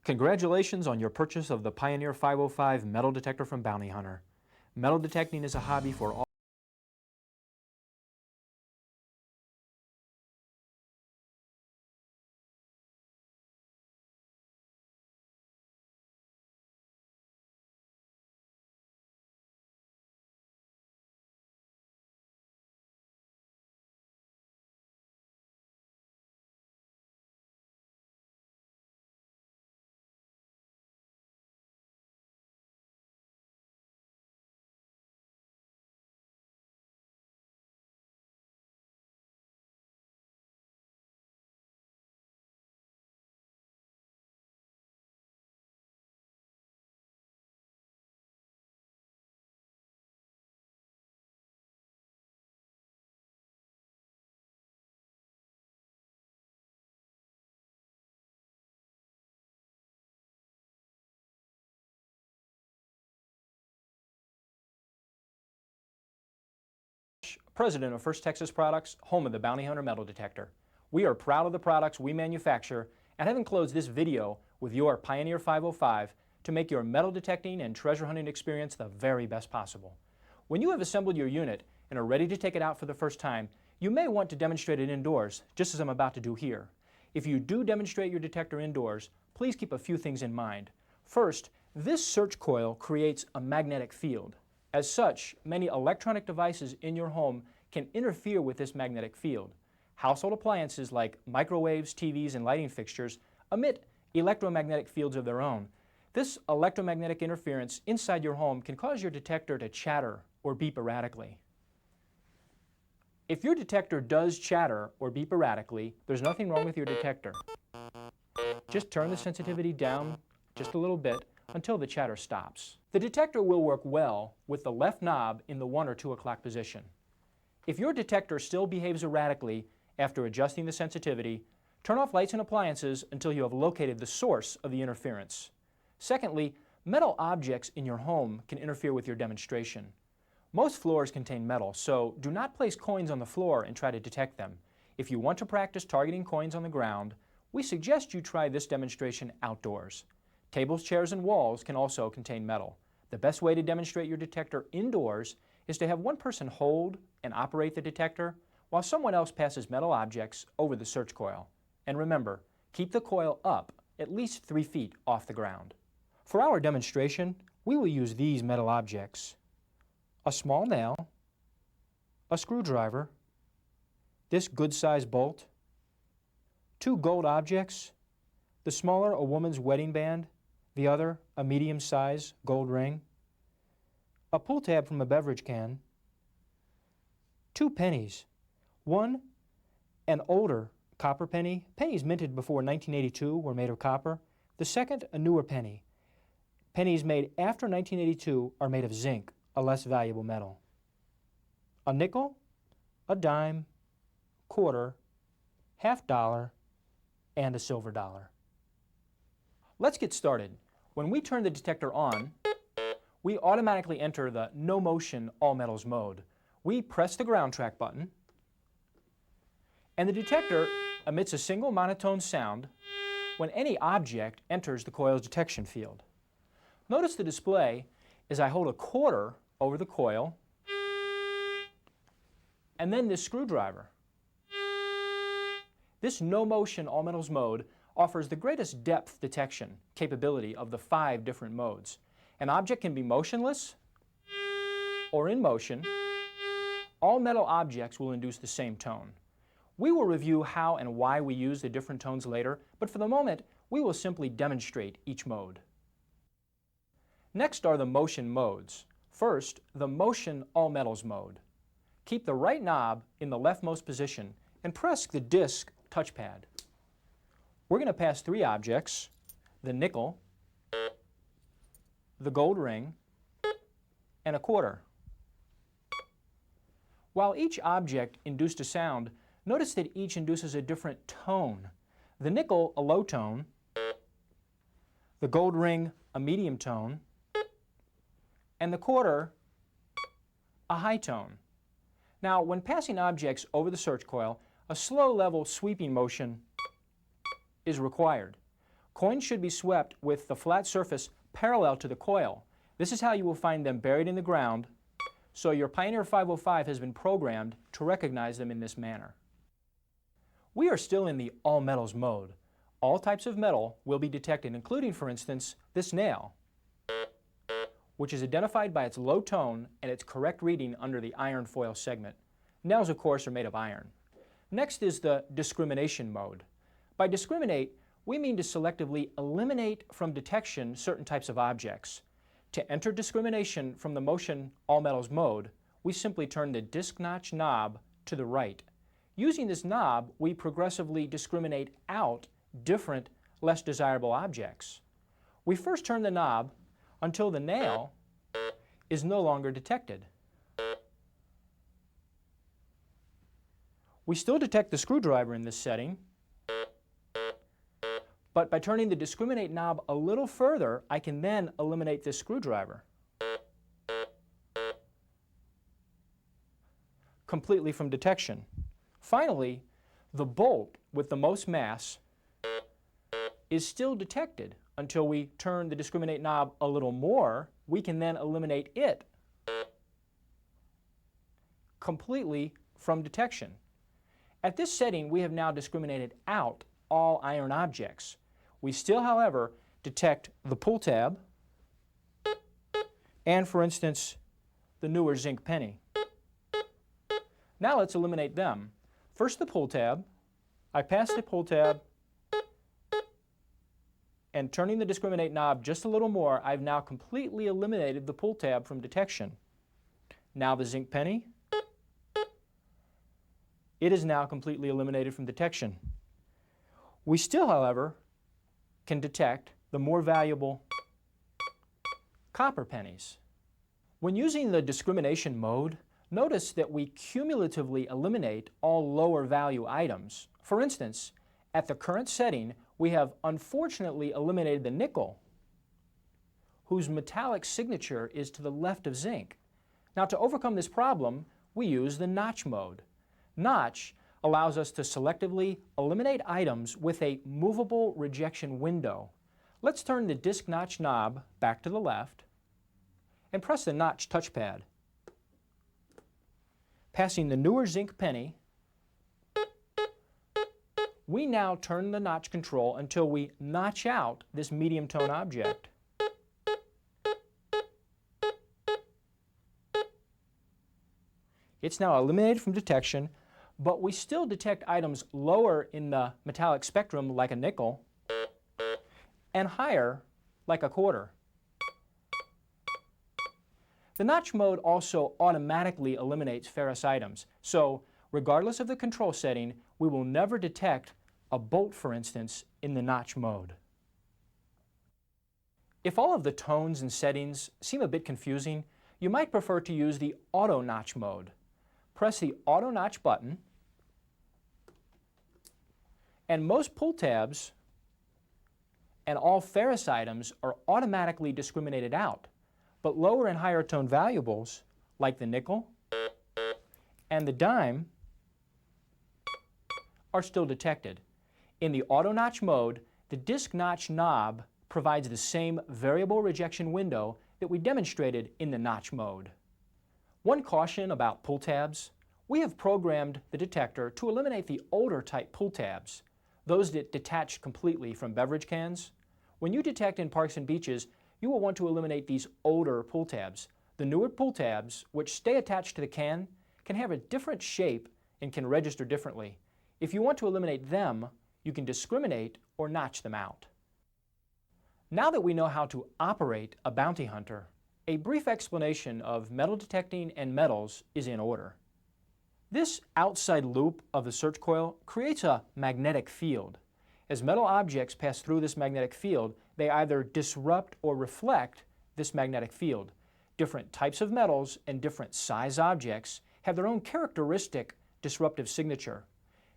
Congratulations on your purchase of the Pioneer 505 metal detector from Bounty Hunter. Metal detecting is a hobby for all President of First Texas Products, home of the Bounty Hunter metal detector. We are proud of the products we manufacture and have enclosed this video with your Pioneer 505 to make your metal detecting and treasure hunting experience the very best possible. When you have assembled your unit and are ready to take it out for the first time, you may want to demonstrate it indoors, just as I'm about to do here. If you do demonstrate your detector indoors, please keep a few things in mind. First, this search coil creates a magnetic field. As such, many electronic devices in your home can interfere with this magnetic field. Household appliances like microwaves, TVs, and lighting fixtures emit electromagnetic fields of their own. This electromagnetic interference inside your home can cause your detector to chatter or beep erratically. If your detector does chatter or beep erratically, there's nothing wrong with your detector. Just turn the sensitivity down just a little bit until the chatter stops. The detector will work well with the left knob in the 1 or 2 o'clock position. If your detector still behaves erratically after adjusting the sensitivity, turn off lights and appliances until you have located the source of the interference. Secondly, metal objects in your home can interfere with your demonstration. Most floors contain metal, so do not place coins on the floor and try to detect them. If you want to practice targeting coins on the ground, we suggest you try this demonstration outdoors. Tables, chairs, and walls can also contain metal. The best way to demonstrate your detector indoors is to have one person hold and operate the detector while someone else passes metal objects over the search coil. And remember, keep the coil up at least 3 feet off the ground. For our demonstration, we will use these metal objects: a small nail, a screwdriver, this good-sized bolt, 2 gold objects, the smaller a woman's wedding band, the other a medium-sized gold ring, a pull tab from a beverage can, 2 pennies, one an older copper penny. Pennies minted before 1982 were made of copper. The second, a newer penny. Pennies made after 1982 are made of zinc, a less valuable metal. A nickel, a dime, quarter, $50, and a silver dollar. Let's get started. When we turn the detector on, we automatically enter the no motion all metals mode. We press the ground track button, and the detector emits a single monotone sound when any object enters the coil's detection field. Notice the display as I hold a quarter over the coil and then this screwdriver. This no motion all metals mode offers the greatest depth detection capability of the 5 different modes. An object can be motionless or in motion. All metal objects will induce the same tone. We will review how and why we use the different tones later, but for the moment, we will simply demonstrate each mode. Next are the motion modes. First, the motion all metals mode. Keep the right knob in the leftmost position and press the disc touchpad. We're going to pass 3 objects: the nickel, the gold ring, and a quarter. While each object induced a sound, notice that each induces a different tone. The nickel, a low tone, the gold ring, a medium tone, and the quarter, a high tone. Now, when passing objects over the search coil, a slow level sweeping motion is required. Coins should be swept with the flat surface parallel to the coil. This is how you will find them buried in the ground, so your Pioneer 505 has been programmed to recognize them in this manner. We are still in the all metals mode. All types of metal will be detected, including, for instance, this nail, which is identified by its low tone and its correct reading under the iron foil segment. Nails, of course, are made of iron. Next is the discrimination mode. By discriminate, we mean to selectively eliminate from detection certain types of objects. To enter discrimination from the motion all metals mode, we simply turn the disc notch knob to the right. Using this knob, we progressively discriminate out different, less desirable objects. We first turn the knob until the nail is no longer detected. We still detect the screwdriver in this setting, but by turning the discriminate knob a little further, I can then eliminate this screwdriver completely from detection. Finally, the bolt with the most mass is still detected until we turn the discriminate knob a little more. We can then eliminate it completely from detection. At this setting, we have now discriminated out all iron objects. We still, however, detect the pull tab and, for instance, the newer zinc penny. Now let's eliminate them. First the pull tab. I pass the pull tab, and turning the discriminate knob just a little more, I've now completely eliminated the pull tab from detection. Now the zinc penny. It is now completely eliminated from detection. We still, however, can detect the more valuable copper pennies. When using the discrimination mode, notice that we cumulatively eliminate all lower value items. For instance, at the current setting, we have unfortunately eliminated the nickel, whose metallic signature is to the left of zinc. Now, to overcome this problem, we use the notch mode. Notch allows us to selectively eliminate items with a movable rejection window. Let's turn the disc notch knob back to the left and press the notch touchpad. Passing the newer zinc penny, we now turn the notch control until we notch out this medium tone object. It's now eliminated from detection, but we still detect items lower in the metallic spectrum, like a nickel, and higher, like a quarter. The notch mode also automatically eliminates ferrous items, so regardless of the control setting, we will never detect a bolt, for instance, in the notch mode. If all of the tones and settings seem a bit confusing, you might prefer to use the auto notch mode. Press the auto notch button, and most pull tabs and all ferrous items are automatically discriminated out, but lower and higher tone valuables, like the nickel and the dime, are still detected. In the auto notch mode, the disc notch knob provides the same variable rejection window that we demonstrated in the notch mode. One caution about pull tabs: we have programmed the detector to eliminate the older type pull tabs, those that detach completely from beverage cans. When you detect in parks and beaches, you will want to eliminate these older pull tabs. The newer pull tabs, which stay attached to the can, can have a different shape and can register differently. If you want to eliminate them, you can discriminate or notch them out. Now that we know how to operate a bounty hunter, a brief explanation of metal detecting and metals is in order. This outside loop of the search coil creates a magnetic field. As metal objects pass through this magnetic field, they either disrupt or reflect this magnetic field. Different types of metals and different size objects have their own characteristic disruptive signature.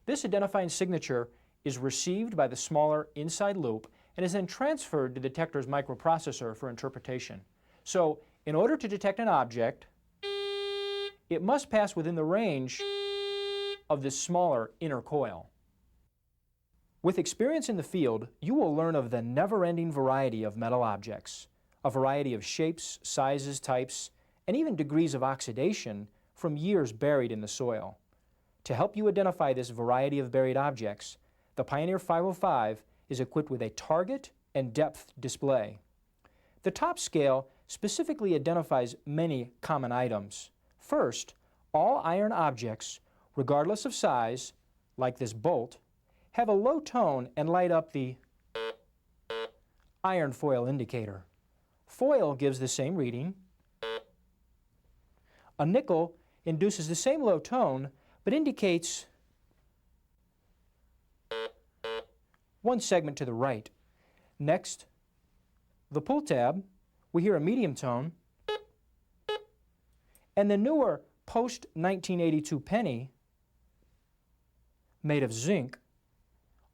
This identifying signature is received by the smaller inside loop and is then transferred to the detector's microprocessor for interpretation. So, in order to detect an object, it must pass within the range of this smaller inner coil. With experience in the field, you will learn of the never-ending variety of metal objects, a variety of shapes, sizes, types, and even degrees of oxidation from years buried in the soil. To help you identify this variety of buried objects, the Pioneer 505 is equipped with a target and depth display. The top scale specifically identifies many common items. First, all iron objects, regardless of size, like this bolt, have a low tone and light up the iron foil indicator. Foil gives the same reading. A nickel induces the same low tone, but indicates one segment to the right. Next, the pull tab, we hear a medium tone, and the newer post-1982 penny, made of zinc,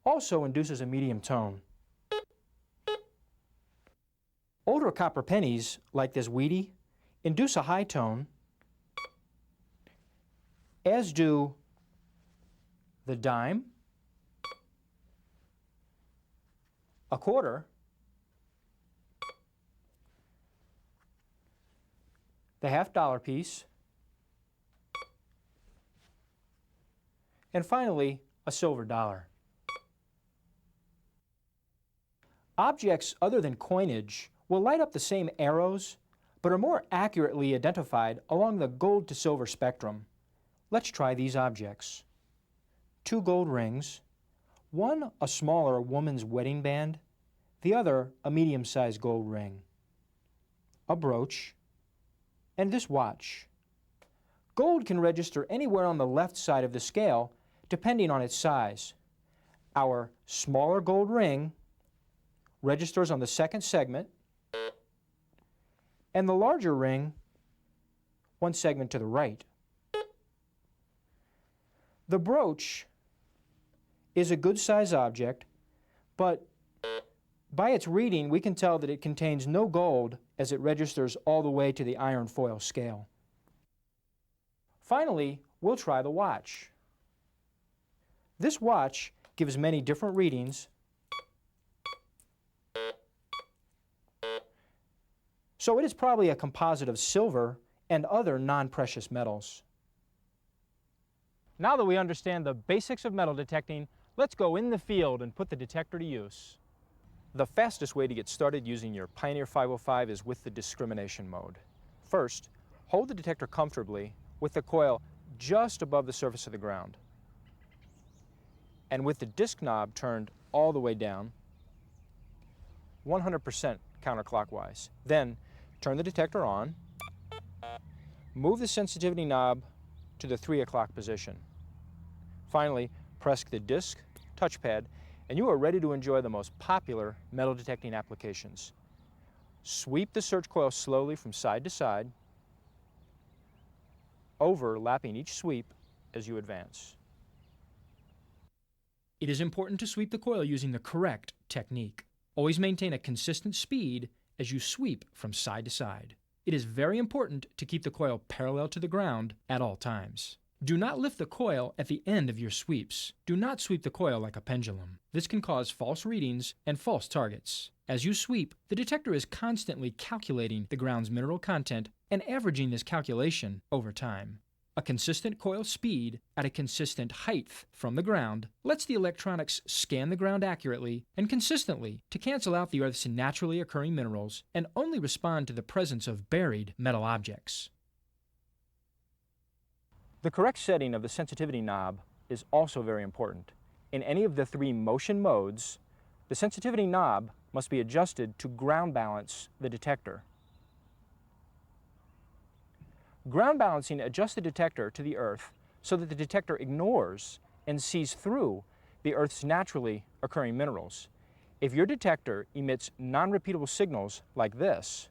also induces a medium tone. Older copper pennies, like this Wheatie, induce a high tone, as do the dime, a quarter, the half-dollar piece, and finally, a silver dollar. Objects other than coinage will light up the same arrows, but are more accurately identified along the gold to silver spectrum. Let's try these objects. 2 gold rings, one a smaller woman's wedding band, the other a medium-sized gold ring, a brooch, and this watch. Gold can register anywhere on the left side of the scale, depending on its size. Our smaller gold ring registers on the second segment, and the larger ring, one segment to the right. The brooch is a good size object, but by its reading, we can tell that it contains no gold as it registers all the way to the iron foil scale. Finally, we'll try the watch. This watch gives many different readings, so it is probably a composite of silver and other non-precious metals. Now that we understand the basics of metal detecting, let's go in the field and put the detector to use. The fastest way to get started using your Pioneer 505 is with the discrimination mode. First, hold the detector comfortably with the coil just above the surface of the ground. And with the disc knob turned all the way down, 100% counterclockwise. Then, turn the detector on, move the sensitivity knob to the 3 o'clock position. Finally, press the disc, touchpad, and you are ready to enjoy the most popular metal detecting applications. Sweep the search coil slowly from side to side, overlapping each sweep as you advance. It is important to sweep the coil using the correct technique. Always maintain a consistent speed as you sweep from side to side. It is very important to keep the coil parallel to the ground at all times. Do not lift the coil at the end of your sweeps. Do not sweep the coil like a pendulum. This can cause false readings and false targets. As you sweep, the detector is constantly calculating the ground's mineral content and averaging this calculation over time. A consistent coil speed at a consistent height from the ground lets the electronics scan the ground accurately and consistently to cancel out the Earth's naturally occurring minerals and only respond to the presence of buried metal objects. The correct setting of the sensitivity knob is also very important. In any of the 3 motion modes, the sensitivity knob must be adjusted to ground balance the detector. Ground balancing adjusts the detector to the Earth so that the detector ignores and sees through the Earth's naturally occurring minerals. If your detector emits non-repeatable signals like this,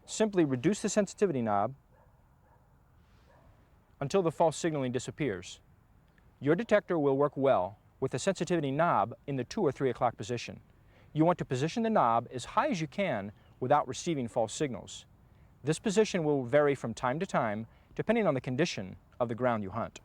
simply reduce the sensitivity knob until the false signaling disappears. Your detector will work well with the sensitivity knob in the 2 or 3 o'clock position. You want to position the knob as high as you can without receiving false signals. This position will vary from time to time depending on the condition of the ground you hunt.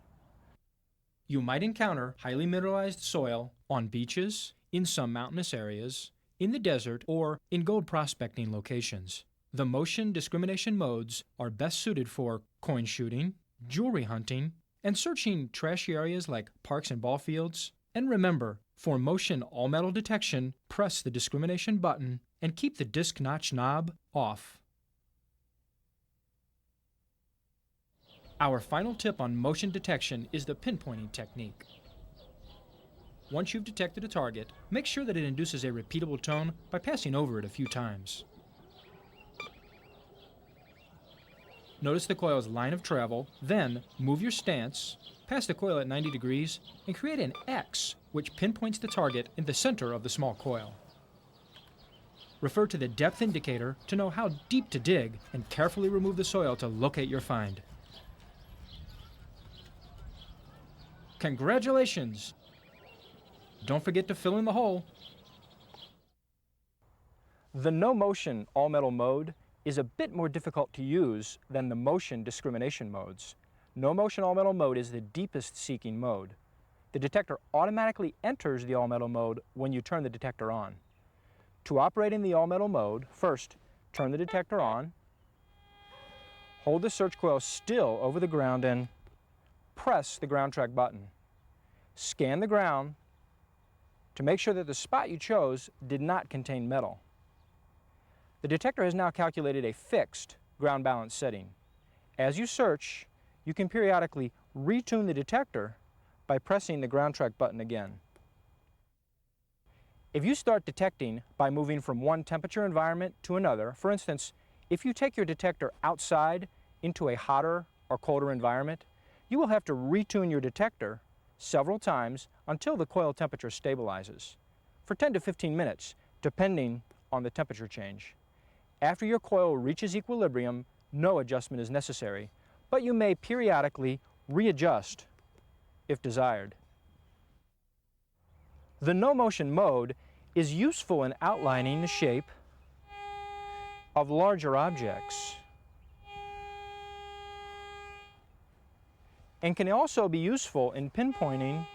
You might encounter highly mineralized soil on beaches, in some mountainous areas, in the desert, or in gold prospecting locations. The motion discrimination modes are best suited for coin shooting, jewelry hunting, and searching trashy areas like parks and ball fields. And remember, for motion all-metal detection, press the discrimination button and keep the disc notch knob off. Our final tip on motion detection is the pinpointing technique. Once you've detected a target, make sure that it induces a repeatable tone by passing over it a few times. Notice the coil's line of travel, then move your stance, pass the coil at 90 degrees, and create an X which pinpoints the target in the center of the small coil. Refer to the depth indicator to know how deep to dig and carefully remove the soil to locate your find. Congratulations! Don't forget to fill in the hole. The no motion all-metal mode is a bit more difficult to use than the motion discrimination modes. No motion all-metal mode is the deepest seeking mode. The detector automatically enters the all-metal mode when you turn the detector on. To operate in the all-metal mode, first turn the detector on, hold the search coil still over the ground and press the ground track button. Scan the ground to make sure that the spot you chose did not contain metal. The detector has now calculated a fixed ground balance setting. As you search, you can periodically retune the detector by pressing the ground track button again. If you start detecting by moving from one temperature environment to another, for instance, if you take your detector outside into a hotter or colder environment, you will have to retune your detector several times until the coil temperature stabilizes, for 10 to 15 minutes, depending on the temperature change. After your coil reaches equilibrium, no adjustment is necessary, but you may periodically readjust if desired. The no motion mode is useful in outlining the shape of larger objects and can also be useful in pinpointing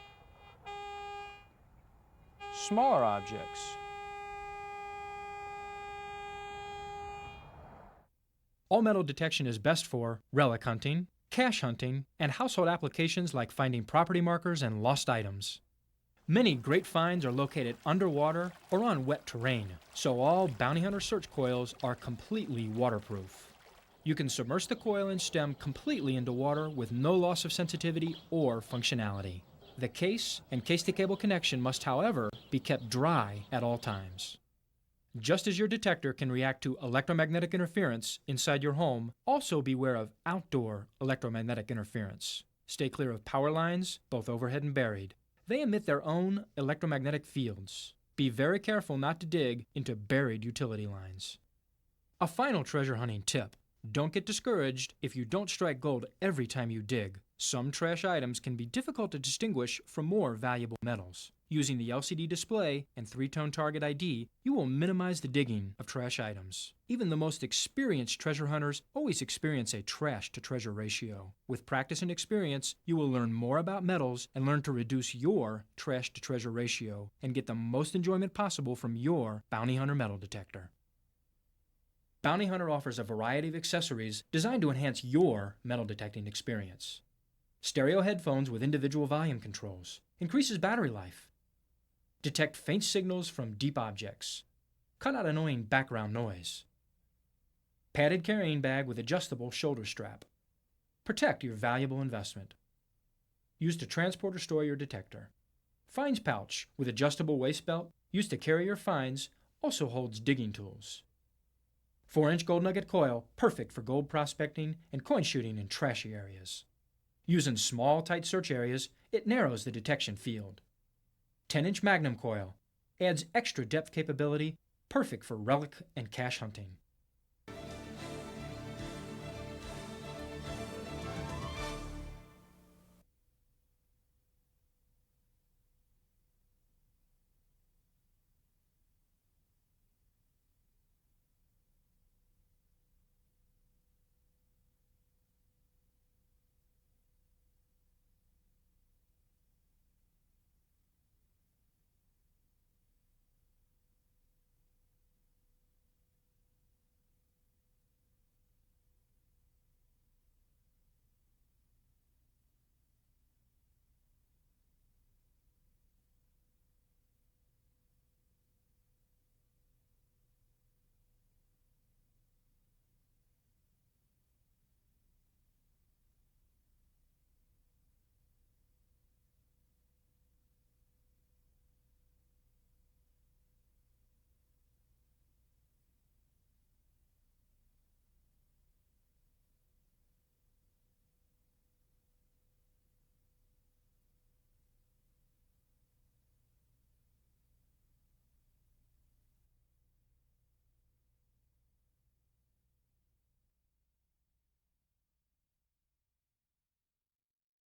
smaller objects. All-metal detection is best for relic hunting, cache hunting, and household applications like finding property markers and lost items. Many great finds are located underwater or on wet terrain, so all bounty hunter search coils are completely waterproof. You can submerge the coil and stem completely into water with no loss of sensitivity or functionality. The case and case-to-cable connection must, however, be kept dry at all times. Just as your detector can react to electromagnetic interference inside your home, also beware of outdoor electromagnetic interference. Stay clear of power lines, both overhead and buried. They emit their own electromagnetic fields. Be very careful not to dig into buried utility lines. A final treasure hunting tip. Don't get discouraged if you don't strike gold every time you dig. Some trash items can be difficult to distinguish from more valuable metals. Using the LCD display and 3-tone target ID, you will minimize the digging of trash items. Even the most experienced treasure hunters always experience a trash-to-treasure ratio. With practice and experience, you will learn more about metals and learn to reduce your trash-to-treasure ratio and get the most enjoyment possible from your bounty hunter metal detector. Bounty Hunter offers a variety of accessories designed to enhance your metal detecting experience. Stereo headphones with individual volume controls. Increases battery life. Detect faint signals from deep objects. Cut out annoying background noise. Padded carrying bag with adjustable shoulder strap. Protect your valuable investment. Used to transport or store your detector. Finds pouch with adjustable waist belt. Used to carry your finds. Also holds digging tools. 4-inch gold nugget coil, perfect for gold prospecting and coin shooting in trashy areas. Used in small, tight search areas, it narrows the detection field. 10-inch magnum coil, adds extra depth capability, perfect for relic and cache hunting.